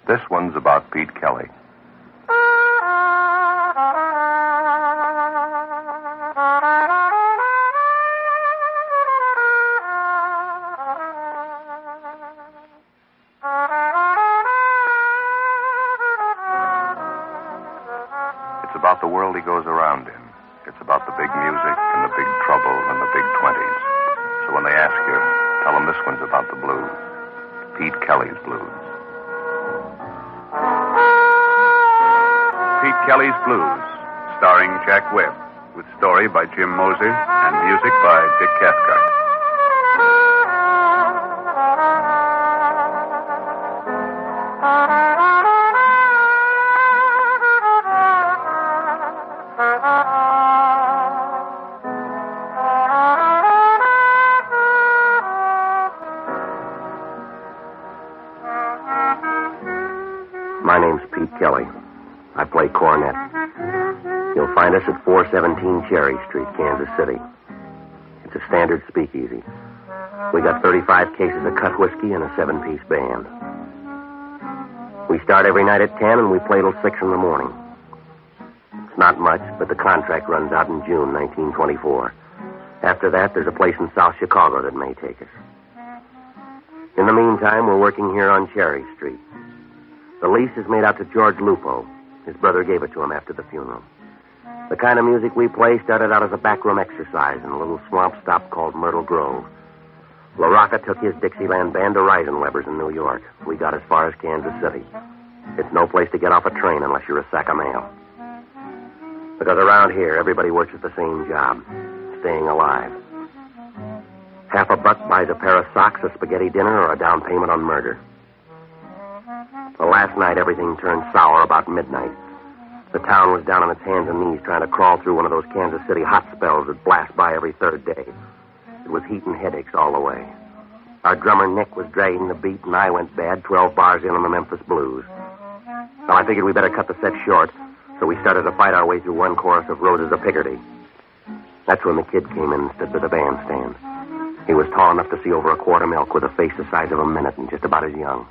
This one's about Pete Kelly. It's about the world he goes around in. It's about the big music and the big trouble and the big 20s. So when they ask you, tell them this one's about the blues. Pete Kelly's blues. Pete Kelly's Blues, starring Jack Webb, with story by Jim Moser and music by Dick Cathcart. My name's Pete Kelly. I play cornet. You'll find us at 417 Cherry Street, Kansas City. It's a standard speakeasy. We got 35 cases of cut whiskey and a 7-piece band. We start every night at 10 and we play till 6 in the morning. It's not much, but the contract runs out in June 1924. After that, there's a place in South Chicago that may take us. In the meantime, we're working here on Cherry Street. The lease is made out to George Lupo. His brother gave it to him after the funeral. The kind of music we play started out as a backroom exercise in a little swamp stop called Myrtle Grove. La Rocca took his Dixieland band to Reisenweber's in New York. We got as far as Kansas City. It's no place to get off a train unless you're a sack of mail. Because around here, everybody works at the same job, staying alive. $50 buys a pair of socks, a spaghetti dinner, or a down payment on murder. Well, last night, everything turned sour about midnight. The town was down on its hands and knees trying to crawl through one of those Kansas City hot spells that blast by every third day. It was heat and headaches all the way. Our drummer, Nick, was dragging the beat, and I went bad 12 bars in on the Memphis Blues. Well, I figured we better cut the set short, so we started to fight our way through one chorus of Roses of Picardy. That's when the kid came in and stood by the bandstand. He was tall enough to see over a quart of milk with a face the size of a minute and just about as young.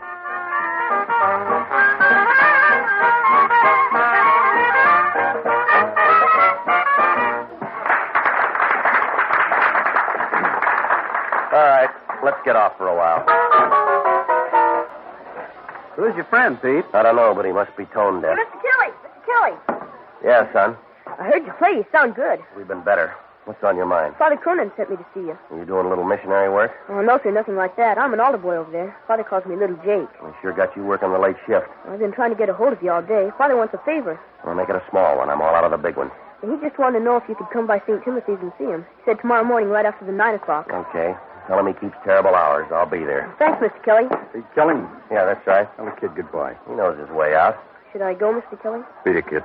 All right, let's get off for a while. Who's your friend, Pete? I don't know, but he must be tone deaf. Mr. Kelly! Mr. Kelly! Yeah, son. I heard you play. You sound good. We've been better. What's on your mind? Father Cronin sent me to see you. Are you doing a little missionary work? Oh, no, sir, nothing like that. I'm an altar boy over there. Father calls me Little Jake. We sure got you working the late shift. I've been trying to get a hold of you all day. Father wants a favor. We'll make it a small one. I'm all out of the big one. And he just wanted to know if you could come by St. Timothy's and see him. He said tomorrow morning right after the 9 o'clock. Okay. Tell him he keeps terrible hours. I'll be there. Thanks, Mr. Kelly. Pete Kelly? Yeah, that's right. Tell the kid goodbye. He knows his way out. Should I go, Mr. Kelly? Beat it, kid.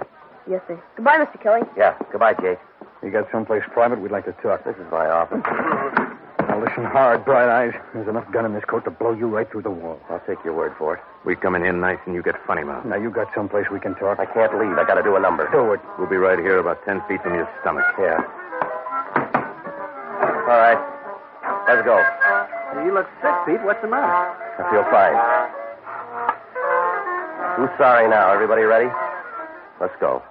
Yes, sir. Goodbye, Mr. Kelly. Yeah, goodbye, Jake. You got someplace private? We'd like to talk. This is my office. Now listen hard, Bright Eyes. There's enough gun in this coat to blow you right through the wall. I'll take your word for it. We coming in nice and you get funny mouth. Now you got someplace we can talk? I can't leave. I got to do a number. Do it. We'll be right here about 10 feet from your stomach. Yeah. All right. Let's go. You look sick, Pete. What's the matter? I feel fine. Who's sorry now? Everybody ready? Let's go.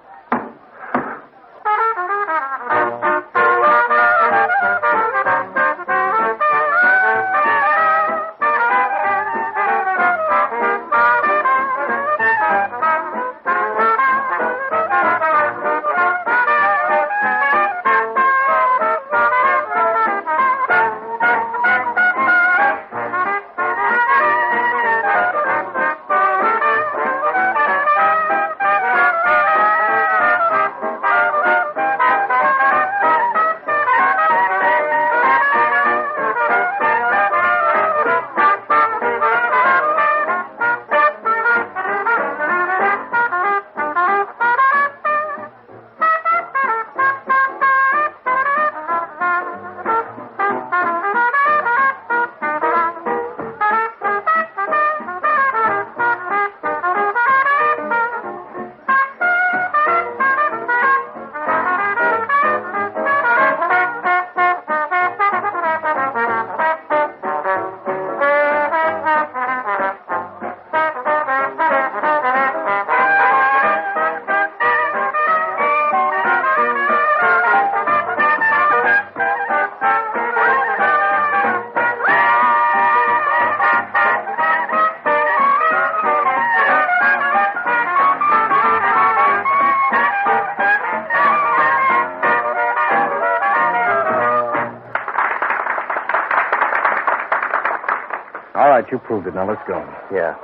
right, you proved it. Now let's go. Yeah.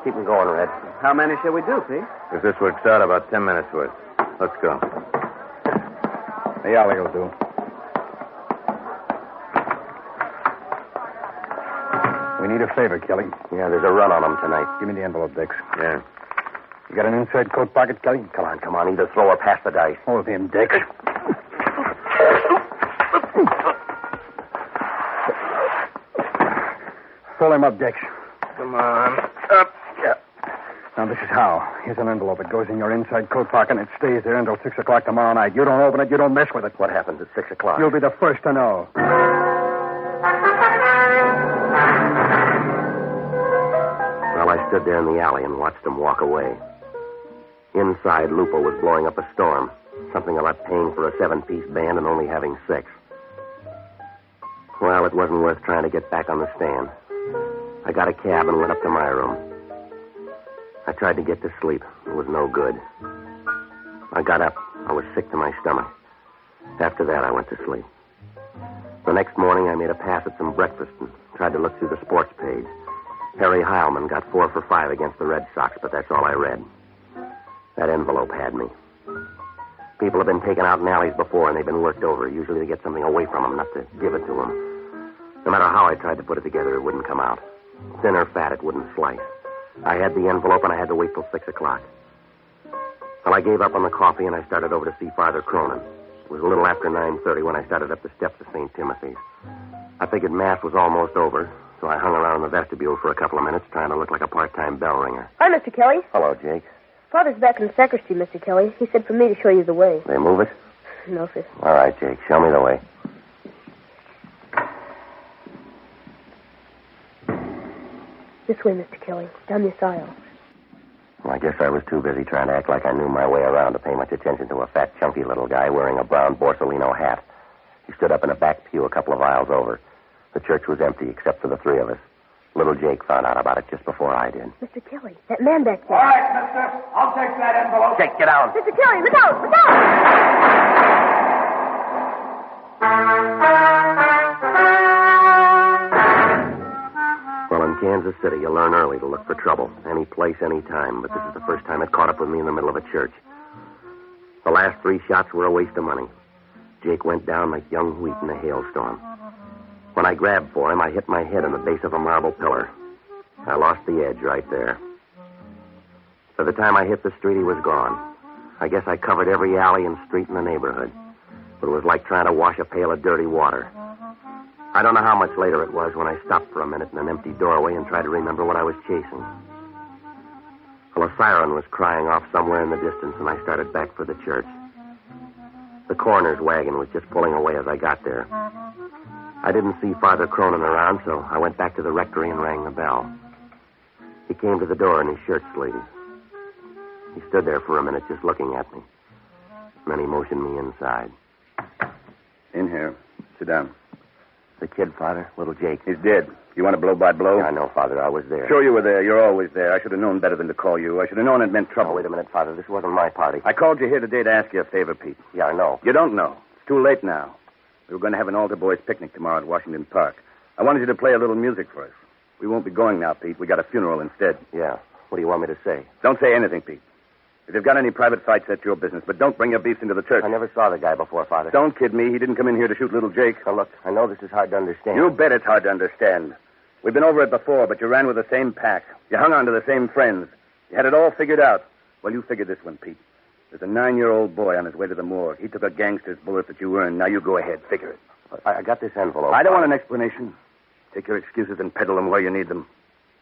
Keep them going, Red. How many shall we do, Pete? If this works out, about 10 minutes worth. Let's go. The alley will do. We need a favor, Kelly. Yeah, there's a run on them tonight. Give me the envelope, Dix. Yeah. You got an inside coat pocket, Kelly? Come on. Either throw or pass the dice. Hold him, Dix. Pull him up, Dix. Come on. Up. Yeah. Now, this is how. Here's an envelope. It goes in your inside coat pocket, and it stays there until 6 o'clock tomorrow night. You don't open it, you don't mess with it. What happens at 6 o'clock? You'll be the first to know. Well, I stood there in the alley and watched them walk away. Inside, Lupo was blowing up a storm. Something about paying for a 7-piece band and only having 6. Well, it wasn't worth trying to get back on the stand. I got a cab and went up to my room. I tried to get to sleep. It was no good. I got up. I was sick to my stomach. After that, I went to sleep. The next morning, I made a pass at some breakfast and tried to look through the sports page. Harry Heilman got 4 for 5 against the Red Sox, but that's all I read. That envelope had me. People have been taken out in alleys before, and they've been worked over, usually to get something away from them, not to give it to them. No matter how I tried to put it together, it wouldn't come out. Thin or fat, it wouldn't slice. I had the envelope, and I had to wait till 6 o'clock. Well, I gave up on the coffee, and I started over to see Father Cronin. It was a little after 9:30 when I started up the steps of St. Timothy's. I figured Mass was almost over, so I hung around in the vestibule for a couple of minutes, trying to look like a part-time bell ringer. Hi, Mr. Kelly. Hello, Jake. Father's back in the sacristy, Mr. Kelly. He said for me to show you the way. They move it? No, sir. All right, Jake. Show me the way. This way, Mr. Kelly. Down this aisle. Well, I guess I was too busy trying to act like I knew my way around to pay much attention to a fat, chunky little guy wearing a brown Borsalino hat. He stood up in a back pew a couple of aisles over. The church was empty except for the 3 of us. Little Jake found out about it just before I did. Mr. Kelly, that man back there. All right, mister. I'll take that envelope. Jake, get down. Mr. Kelly, look out! Look out! Well, in Kansas City, you learn early to look for trouble. Any place, any time. But this is the first time it caught up with me in the middle of a church. The last 3 shots were a waste of money. Jake went down like young wheat in a hailstorm. When I grabbed for him, I hit my head in the base of a marble pillar. I lost the edge right there. By the time I hit the street, he was gone. I guess I covered every alley and street in the neighborhood. But it was like trying to wash a pail of dirty water. I don't know how much later it was when I stopped for a minute in an empty doorway and tried to remember what I was chasing. Well, a siren was crying off somewhere in the distance, and I started back for the church. The coroner's wagon was just pulling away as I got there. I didn't see Father Cronin around, so I went back to the rectory and rang the bell. He came to the door in his shirt sleeves. He stood there for a minute just looking at me. And then he motioned me inside. In here. Sit down. The kid, Father, little Jake. He's dead. You want a blow-by-blow? Yeah, I know, Father. I was there. Sure you were there. You're always there. I should have known better than to call you. I should have known it meant trouble. Oh, wait a minute, Father. This wasn't my party. I called you here today to ask you a favor, Pete. Yeah, I know. You don't know. It's too late now. We were going to have an altar boys picnic tomorrow at Washington Park. I wanted you to play a little music for us. We won't be going now, Pete. We got a funeral instead. Yeah. What do you want me to say? Don't say anything, Pete. If you've got any private fights, that's your business. But don't bring your beefs into the church. I never saw the guy before, Father. Don't kid me. He didn't come in here to shoot little Jake. Now, look, I know this is hard to understand. You bet it's hard to understand. We've been over it before, but you ran with the same pack. You hung on to the same friends. You had it all figured out. Well, you figured this one, Pete. There's a 9-year-old boy on his way to the morgue. He took a gangster's bullet that you earned. Now you go ahead. Figure it. I got this envelope. I don't want an explanation. Take your excuses and peddle them where you need them.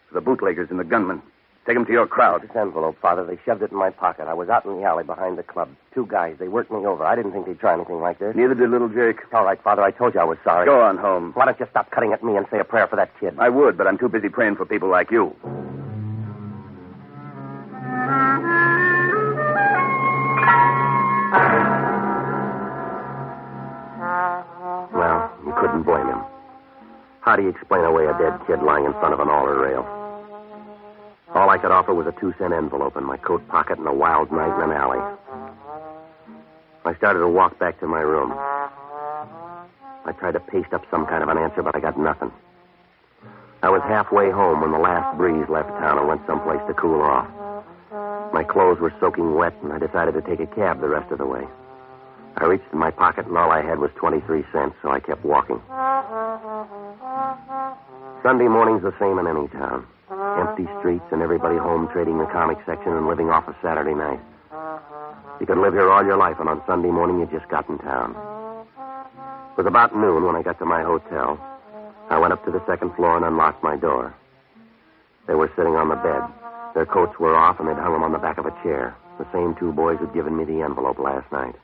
To the bootleggers and the gunmen. Take them to your crowd. This envelope, Father, they shoved it in my pocket. I was out in the alley behind the club. 2 guys. They worked me over. I didn't think they'd try anything like this. Neither did little Jake. All right, Father, I told you I was sorry. Go on home. Why don't you stop cutting at me and say a prayer for that kid? I would, but I'm too busy praying for people like you. Well, you couldn't blame him. How do you explain away a dead kid lying in front of an altar rail? All I could offer was a 2-cent envelope in my coat pocket and a wild night in an alley. I started to walk back to my room. I tried to paste up some kind of an answer, but I got nothing. I was halfway home when the last breeze left town and went someplace to cool off. My clothes were soaking wet, and I decided to take a cab the rest of the way. I reached in my pocket, and all I had was 23 cents, so I kept walking. Sunday morning's the same in any town. Empty streets and everybody home trading the comic section and living off a Saturday night. You could live here all your life, and on Sunday morning you just got in town. It was about noon when I got to my hotel. I went up to the second floor and unlocked my door. They were sitting on the bed. Their coats were off, and they'd hung them on the back of a chair. The same two boys who'd given me the envelope last night.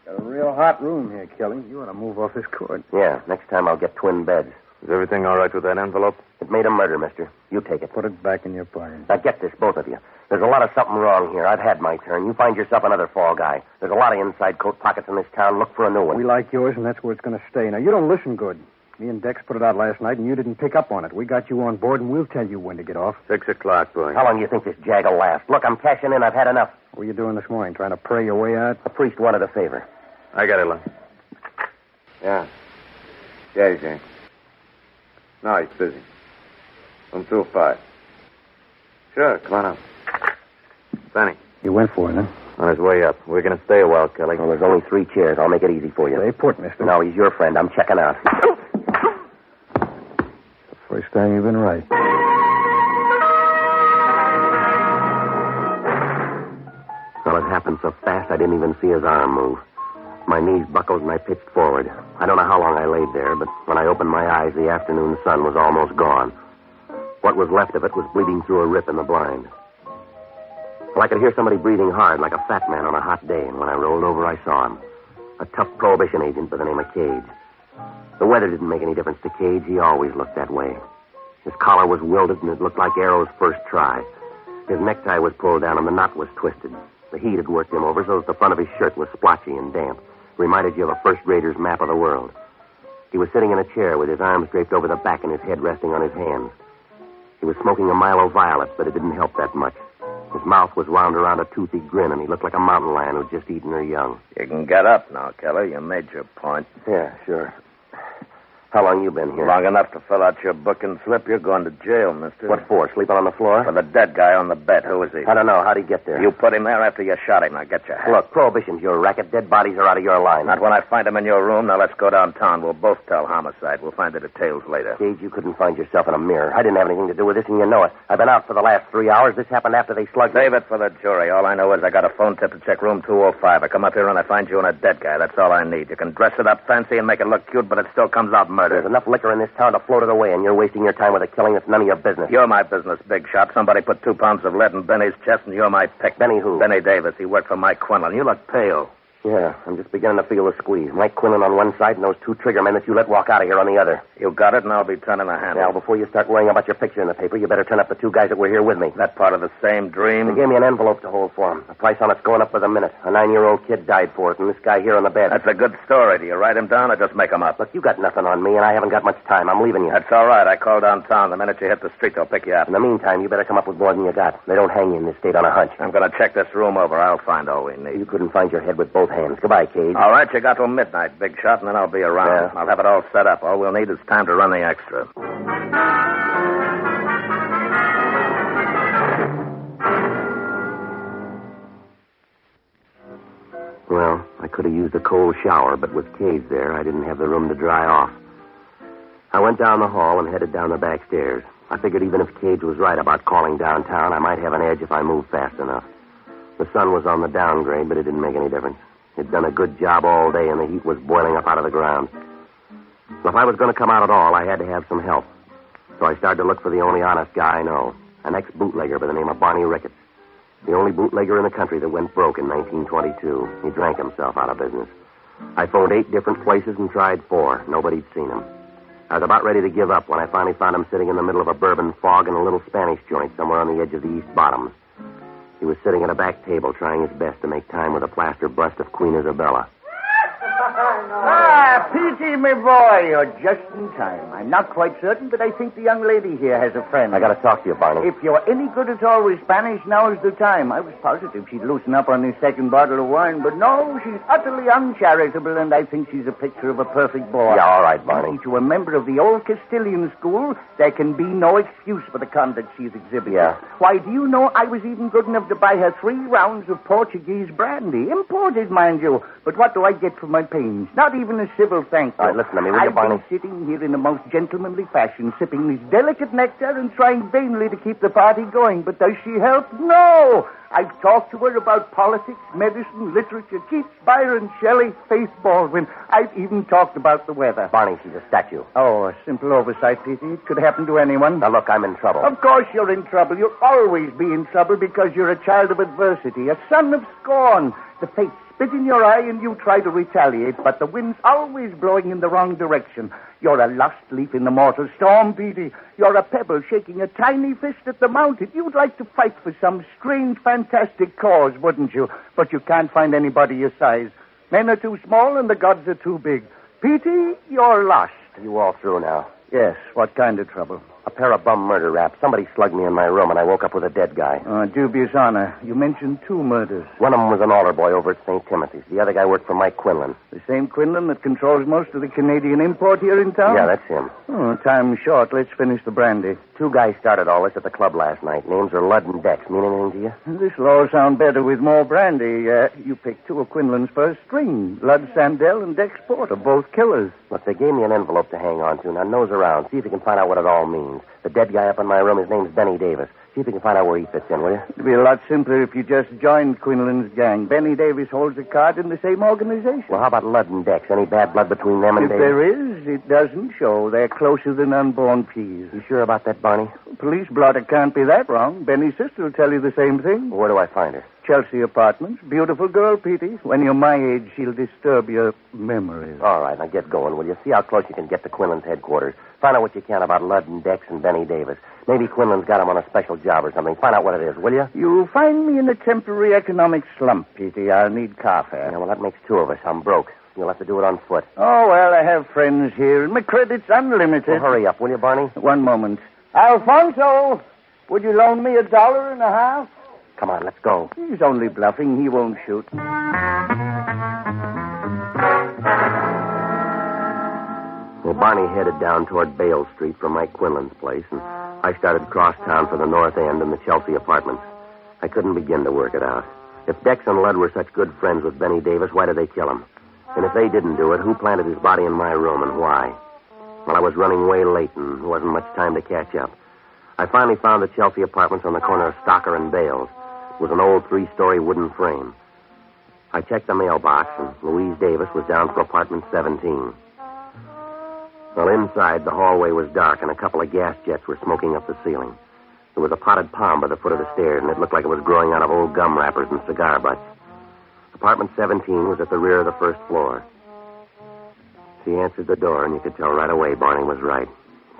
Got a real hot room here, Kelly. You ought to move off this cord. Yeah, next time I'll get twin beds. Is everything all right with that envelope? It made a murder, mister. You take it. Put it back in your pocket. Now get this, both of you. There's a lot of something wrong here. I've had my turn. You find yourself another fall guy. There's a lot of inside coat pockets in this town. Look for a new one. We like yours, and that's where it's going to stay. Now, you don't listen good. Me and Dex put it out last night, and you didn't pick up on it. We got you on board, and we'll tell you when to get off. 6 o'clock, boy. How long do you think this jag will last? Look, I'm cashing in. I've had enough. What were you doing this morning, trying to pray your way out? The priest wanted a favor. I got it, Lon. Yeah. Yeah, he's in. No, he's busy. Room 205. Sure, come on up. Benny. You went for it, huh? On his way up. We're going to stay a while, Kelly. Well, there's only 3 chairs. I'll make it easy for you. Stay put, mister. No, he's your friend. I'm checking out. First time you've been right. Well, it happened so fast I didn't even see his arm move. My knees buckled and I pitched forward. I don't know how long I laid there, but when I opened my eyes, the afternoon sun was almost gone. What was left of it was bleeding through a rip in the blind. Well, I could hear somebody breathing hard like a fat man on a hot day, and when I rolled over, I saw him. A tough prohibition agent by the name of Cage. The weather didn't make any difference to Cage. He always looked that way. His collar was wilted, and it looked like Arrow's first try. His necktie was pulled down, and the knot was twisted. The heat had worked him over so that the front of his shirt was splotchy and damp. Reminded you of a first-grader's map of the world. He was sitting in a chair with his arms draped over the back and his head resting on his hands. He was smoking a Milo Violet, but it didn't help that much. His mouth was wound around a toothy grin, and he looked like a mountain lion who'd just eaten her young. You can get up now, Kelly. You made your point. Yeah, sure. How long you been here? Long enough to fill out your booking slip. You're going to jail, mister. What for? Sleeping on the floor? For the dead guy on the bed. Who is he? I don't know. How'd he get there? You put him there after you shot him. Now get your hat. Look, Prohibition's your racket. Dead bodies are out of your line. Not when I find him in your room. Now let's go downtown. We'll both tell homicide. We'll find the details later. Gage, you couldn't find yourself in a mirror. I didn't have anything to do with this, and you know it. I've been out for the last 3 hours. This happened after they slugged me. Save it for the jury. All I know is I got a phone tip to check room 205. I come up here and I find you and a dead guy. That's all I need. You can dress it up fancy and make it look cute, but it still comes out murder. There's enough liquor in this town to float it away, and you're wasting your time with a killing that's none of your business. You're my business, big shot. Somebody put 2 pounds of lead in Benny's chest, and you're my pick. Benny who? Benny Davis. He worked for Mike Quinlan. You look pale. Yeah, I'm just beginning to feel the squeeze. Mike Quinlan on one side and those 2 trigger men that you let walk out of here on the other. You got it, and I'll be turning the handle. Now, before you start worrying about your picture in the paper, you better turn up the 2 guys that were here with me. That part of the same dream? They gave me an envelope to hold for them. The price on it's going up with a minute. A 9-year-old kid died for it, and this guy here on the bed. That's a good story. Do you write him down or just make him up? Look, you got nothing on me, and I haven't got much time. I'm leaving you. That's all right. I call downtown. The minute you hit the street, they'll pick you up. In the meantime, you better come up with more than you got. They don't hang you in this state on a hunch. I'm going to check this room over. I'll find all we need. You couldn't find your head with both hands. Goodbye, Cage. All right, you got till midnight, big shot, and then I'll be around. Yeah. I'll have it all set up. All we'll need is time to run the extra. Well, I could have used a cold shower, but with Cage there, I didn't have the room to dry off. I went down the hall and headed down the back stairs. I figured even if Cage was right about calling downtown, I might have an edge if I moved fast enough. The sun was on the downgrade, but it didn't make any difference. It'd done a good job all day, and the heat was boiling up out of the ground. Well, if I was going to come out at all, I had to have some help. So I started to look for the only honest guy I know, an ex-bootlegger by the name of Barney Ricketts. The only bootlegger in the country that went broke in 1922. He drank himself out of business. I phoned 8 different places and tried 4. Nobody'd seen him. I was about ready to give up when I finally found him sitting in the middle of a bourbon fog in a little Spanish joint somewhere on the edge of the East Bottoms. He was sitting at a back table trying his best to make time with a plaster bust of Queen Isabella. Ah, Petey, my boy, you're just in time. I'm not quite certain, but I think the young lady here has a friend. I got to talk to you, Barney. If you're any good at all with Spanish, now is the time. I was positive she'd loosen up on this second bottle of wine, but no, she's utterly uncharitable, and I think she's a picture of a perfect boy. Yeah, all right, Barney. To a member of the old Castilian school, there can be no excuse for the conduct she's exhibited. Yeah. Why, do you know I was even good enough to buy her 3 rounds of Portuguese brandy? Imported, mind you. But what do I get for my pains? Not even a civil thank you. All right, listen to me, will you, Barney? I've been sitting here in the most gentlemanly fashion, sipping this delicate nectar and trying vainly to keep the party going. But does she help? No! I've talked to her about politics, medicine, literature, Keats, Byron, Shelley, Faith Baldwin. I've even talked about the weather. Barney, she's a statue. Oh, a simple oversight, Petey. It could happen to anyone. Now, look, I'm in trouble. Of course you're in trouble. You'll always be in trouble because you're a child of adversity, a son of scorn. The fates spit in your eye and you try to retaliate, but the wind's always blowing in the wrong direction. You're a lost leaf in the mortal storm, Petey. You're a pebble shaking a tiny fist at the mountain. You'd like to fight for some strange, fantastic cause, wouldn't you? But you can't find anybody your size. Men are too small and the gods are too big. Petey, you're lost. Are you all through now? Yes, what kind of trouble? A pair of bum murder raps. Somebody slugged me in my room, and I woke up with a dead guy. Dubious honor. You mentioned 2 murders. One of them was an altar boy over at St. Timothy's. The other guy worked for Mike Quinlan. The same Quinlan that controls most of the Canadian import here in town? Yeah, that's him. Oh, time's short. Let's finish the brandy. 2 guys started all this at the club last night. Names are Ludd and Dex. Mean anything to you? This'll all sound better with more brandy. You picked 2 of Quinlan's first string. Ludd Sandell and Dex Porter, both killers. Look, they gave me an envelope to hang on to. Now, nose around. See if you can find out what it all means. The dead guy up in my room, his name's Benny Davis. See if you can find out where he fits in, will you? It'd be a lot simpler if you just joined Quinlan's gang. Benny Davis holds a card in the same organization. Well, how about Ludd and Dex? Any bad blood between them and If Davis? there is, it doesn't show. They're closer than unborn peas. You sure about that, Barney? Police blotter can't be that wrong. Benny's sister will tell you the same thing. Where do I find her? Chelsea Apartments. Beautiful girl, Petey. When you're my age, she'll disturb your memories. All right, now get going, will you? See how close you can get to Quinlan's headquarters. Find out what you can about Ludd and Dex and Benny Davis. Maybe Quinlan's got him on a special job or something. Find out what it is, will you? You'll find me in a temporary economic slump, Petey. I'll need car fare. Yeah, well, that makes 2 of us. I'm broke. You'll have to do it on foot. Oh, well, I have friends here, and my credit's unlimited. Well, hurry up, will you, Barney? One moment. Alfonso, would you loan me $1.50? Come on, let's go. He's only bluffing. He won't shoot. Well, Barney headed down toward Bale Street from Mike Quinlan's place, and I started across town for the North End and the Chelsea Apartments. I couldn't begin to work it out. If Dex and Ludd were such good friends with Benny Davis, why did they kill him? And if they didn't do it, who planted his body in my room and why? Well, I was running way late, and there wasn't much time to catch up. I finally found the Chelsea Apartments on the corner of Stocker and Bales. It was an old 3-story wooden frame. I checked the mailbox, and Louise Davis was down for apartment 17. Well, inside, the hallway was dark, and a couple of gas jets were smoking up the ceiling. There was a potted palm by the foot of the stairs, and it looked like it was growing out of old gum wrappers and cigar butts. Apartment 17 was at the rear of the first floor. She answered the door, and you could tell right away Barney was right.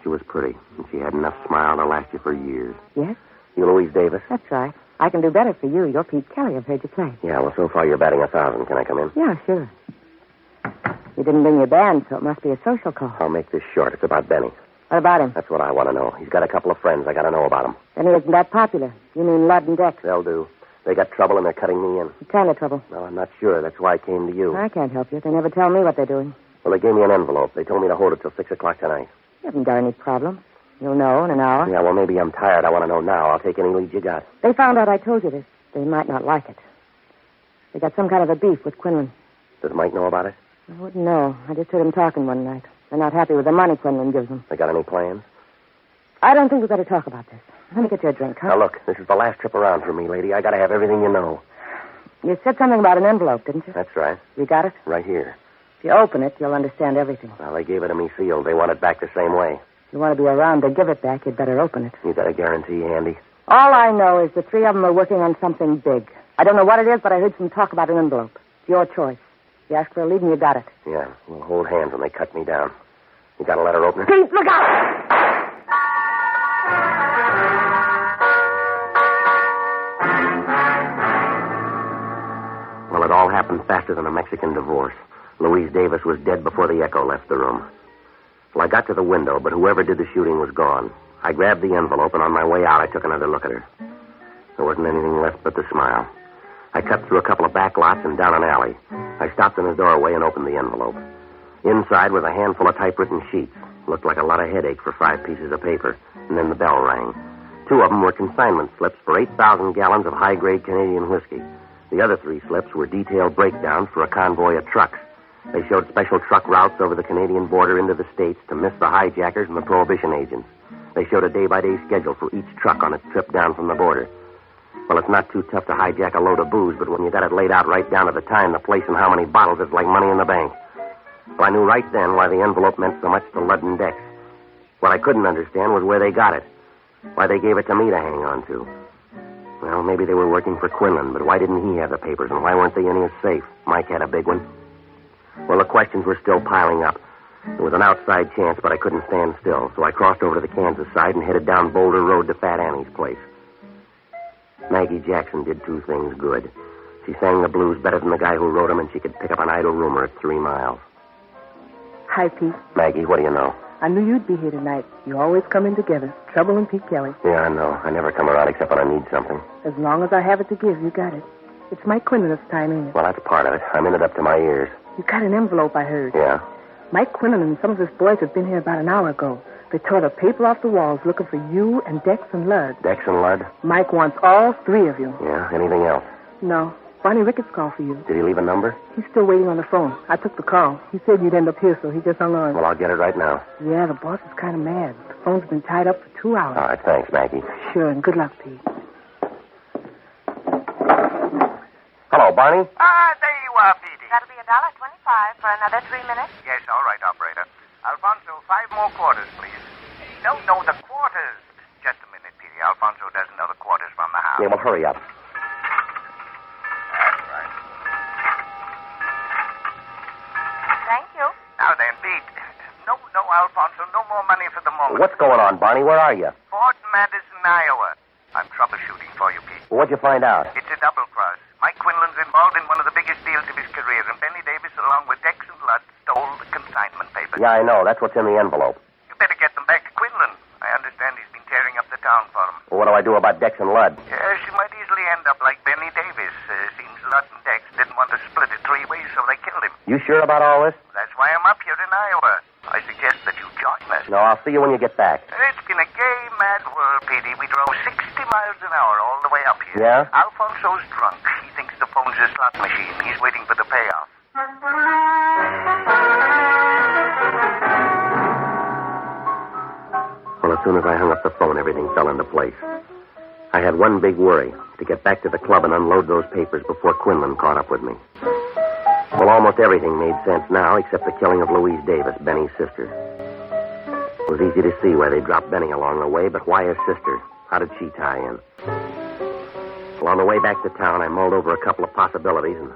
She was pretty, and she had enough smile to last you for years. Yes? You Louise Davis? That's right. I can do better for you. You're Pete Kelly. I've heard you play. Yeah, well, so far you're batting 1,000. Can I come in? Yeah, sure. You didn't bring your band, so it must be a social call. I'll make this short. It's about Benny. What about him? That's what I want to know. He's got a couple of friends. I got to know about him. Then he isn't that popular. You mean Ludd and Dex? They'll do. They got trouble, and they're cutting me in. What kind of trouble? Well, I'm not sure. That's why I came to you. I can't help you. They never tell me what they're doing. Well, they gave me an envelope. They told me to hold it till 6 o'clock tonight. You haven't got any problem. You'll know in an hour. Yeah, well, maybe I'm tired. I want to know now. I'll take any lead you got. They found out I told you this. They might not like it. They got some kind of a beef with Quinlan. Does Mike know about it? I wouldn't know. I just heard him talking one night. They're not happy with the money Quinlan gives them. They got any plans? I don't think we better talk about this. Let me get you a drink, huh? Now, look, this is the last trip around for me, lady. I got to have everything you know. You said something about an envelope, didn't you? That's right. You got it? Right here. If you open it, you'll understand everything. Well, they gave it to me sealed. They want it back the same way. If you want to be around to give it back, you'd better open it. You got a guarantee handy? All I know is the 3 of them are working on something big. I don't know what it is, but I heard some talk about an envelope. It's your choice. You asked for a lead and you got it. Yeah, we'll hold hands when they cut me down. You got to let her open it? Pete, look out! Well, it all happened faster than a Mexican divorce. Louise Davis was dead before the echo left the room. Well, I got to the window, but whoever did the shooting was gone. I grabbed the envelope, and on my way out, I took another look at her. There wasn't anything left but the smile. I cut through a couple of back lots and down an alley. I stopped in the doorway and opened the envelope. Inside was a handful of typewritten sheets. Looked like a lot of headache for 5 pieces of paper. And then the bell rang. 2 of them were consignment slips for 8,000 gallons of high-grade Canadian whiskey. The other 3 slips were detailed breakdowns for a convoy of trucks. They showed special truck routes over the Canadian border into the States to miss the hijackers and the prohibition agents. They showed a day-by-day schedule for each truck on its trip down from the border. Well, it's not too tough to hijack a load of booze, but when you got it laid out right down to the time, the place, and how many bottles, it's like money in the bank. Well, I knew right then why the envelope meant so much to Ludd and Dex. What I couldn't understand was where they got it. Why they gave it to me to hang on to. Well, maybe they were working for Quinlan, but why didn't he have the papers, and why weren't they in his safe? Mike had a big one. Well, the questions were still piling up. There was an outside chance, but I couldn't stand still, so I crossed over to the Kansas side and headed down Boulder Road to Fat Annie's place. Maggie Jackson did 2 things good. She sang the blues better than the guy who wrote them, and she could pick up an idle rumor at 3 miles. Hi, Pete. Maggie, what do you know? I knew you'd be here tonight. You always come in together. Trouble and Pete Kelly. Yeah, I know. I never come around except when I need something. As long as I have it to give, you got it. It's Mike Quinlan this time, ain't it? Well, that's part of it. I'm in it up to my ears. You got an envelope, I heard. Yeah? Mike Quinlan and some of his boys have been here about an hour ago. They tore the paper off the walls looking for you and Dex and Ludd. Dex and Ludd? Mike wants all 3 of you. Yeah, anything else? No. Bonnie Ricketts called for you. Did he leave a number? He's still waiting on the phone. I took the call. He said you'd end up here, so he just hung on. Well, I'll get it right now. Yeah, the boss is kind of mad. The phone's been tied up for 2 hours. All right, thanks, Maggie. Sure, and good luck, Pete. Hello, Barney? There you are, Petey. That'll be $1.25 for another 3 minutes. Yes, all right, operator. Alfonso, 5 more quarters, please. No, the quarters. Just a minute, Petey. Alfonso doesn't know the quarters from the house. Yeah, well, hurry up. That's right. Thank you. Now then, Pete. No, Alfonso, no more money for the moment. What's going on, Barney? Where are you? Fort Madison, Iowa. I'm troubleshooting for you, Pete. Well, what'd you find out? It's a double cross. Mike Quinlan's involved in one of the biggest deals of his career, and Benny Davis, along with Dex and Ludd, stole the consignment papers. Yeah, I know. That's what's in the envelope. You better get them back to Quinlan. I understand he's been tearing up the town for him. Well, what do I do about Dex and Ludd? Yes, you might easily end up like Benny Davis. Seems Ludd and Dex didn't want to split it 3 ways, so they killed him. You sure about all this? That's why I'm up here in Iowa. I suggest that you join us. No, I'll see you when you get back. It's been a gay, mad world, Petey. We drove 60 miles an hour all the way up here. Yeah? Alfonso's drunk. He thinks the phone's a slot machine. He's waiting for the payoff. Well, as soon as I hung up the phone, everything fell into place. I had one big worry, to get back to the club and unload those papers before Quinlan caught up with me. Well, almost everything made sense now, except the killing of Louise Davis, Benny's sister. It was easy to see why they dropped Benny along the way, but why his sister? How did she tie in? Well, on the way back to town, I mulled over a couple of possibilities, and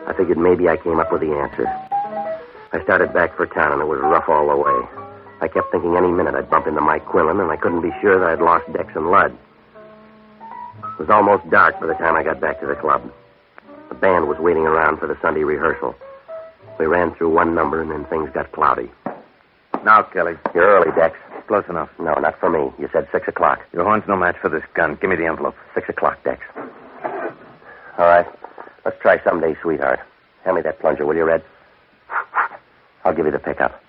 I figured maybe I came up with the answer. I started back for town, and it was rough all the way. I kept thinking any minute I'd bump into Mike Quinlan, and I couldn't be sure that I'd lost Dex and Ludd. It was almost dark by the time I got back to the club. The band was waiting around for the Sunday rehearsal. We ran through one number, and then things got cloudy. Now, Kelly. You're early, Dex. Close enough. No, not for me. You said 6 o'clock. Your horn's no match for this gun. Give me the envelope. 6 o'clock, Dex. All right. Let's try someday, sweetheart. Hand me that plunger, will you, Red? I'll give you the pickup.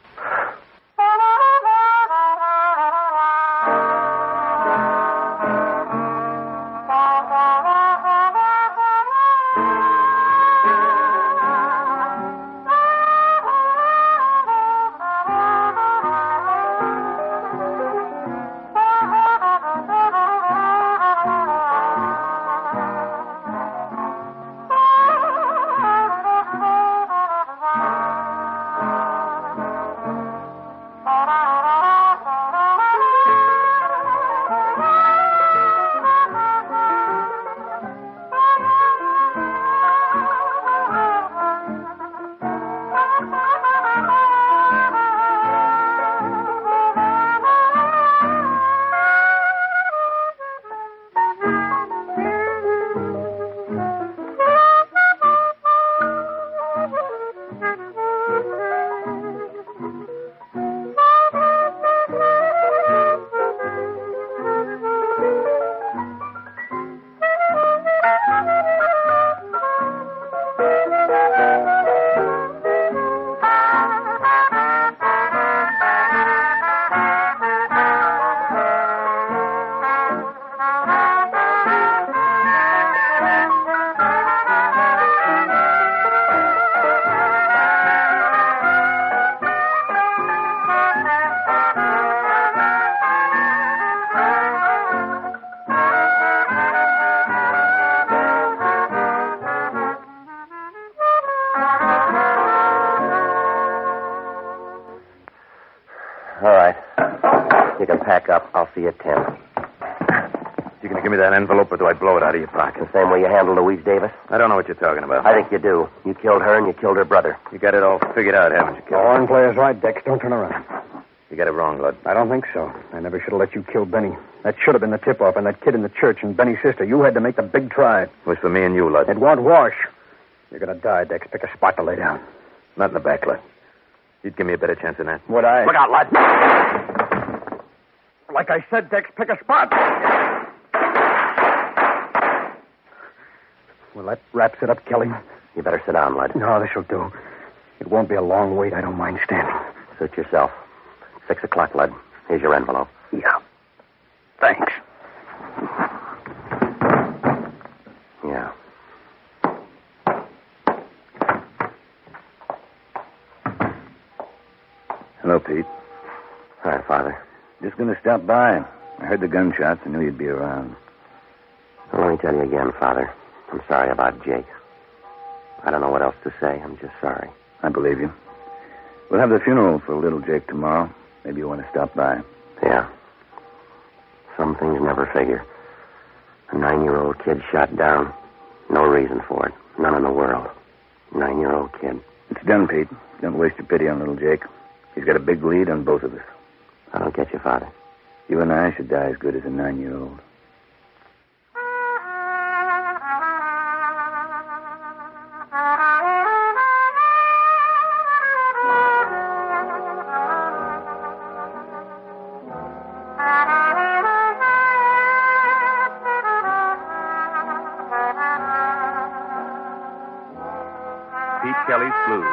All right. You can pack up. I'll see you at 10. You gonna give me that envelope, or do I blow it out of your pocket? The same way you handled Louise Davis? I don't know what you're talking about. I think you do. You killed her and you killed her brother. You got it all figured out, haven't you, The Kelly? horn player's right, Dex. Don't turn around. You got it wrong, Lud. I don't think so. I never should have let you kill Benny. That should have been the tip-off, and that kid in the church and Benny's sister. You had to make the big try. It was for me and you, Lud. It won't wash. You're going to die, Dex. Pick a spot to lay down. Not in the back, Lud. You'd give me a better chance than that. Would I? Look out, Lud! Like I said, Dex, pick a spot. Well, that wraps it up, Kelly. You better sit down, Lud. No, this'll do. It won't be a long wait. I don't mind standing. Suit yourself. 6 o'clock, Lud. Here's your envelope. Yeah. Thanks. Yeah. Hello, Pete. Hi, Father. Just going to stop by. I heard the gunshots. I knew you'd be around. Well, let me tell you again, Father. I'm sorry about Jake. I don't know what else to say. I'm just sorry. I believe you. We'll have the funeral for little Jake tomorrow. Maybe you want to stop by. Yeah. Some things never figure. A 9-year-old kid shot down. No reason for it. None in the world. 9-year-old kid. It's done, Pete. Don't waste your pity on little Jake. He's got a big lead on both of us. I don't get you, Father. You and I should die as good as a 9-year-old. Pete Kelly's Blues,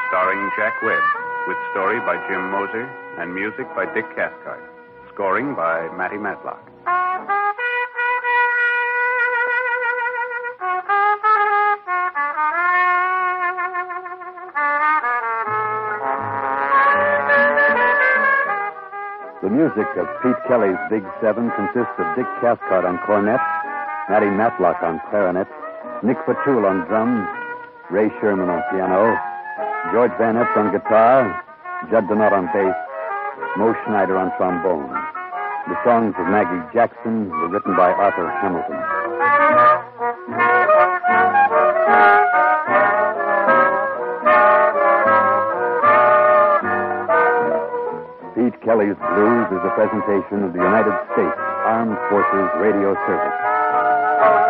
starring Jack Webb, with story by Jim Moser and music by Dick Cathcart. Scoring by Matty Matlock. The music of Pete Kelly's Big Seven consists of Dick Cathcart on cornet, Matty Matlock on clarinet, Nick Patul on drums, Ray Sherman on piano, George Van Epps on guitar, Judd Donat on bass, Mo Schneider on trombone. The songs of Maggie Jackson were written by Arthur Hamilton. Pete Kelly's Blues is a presentation of the United States Armed Forces Radio Service.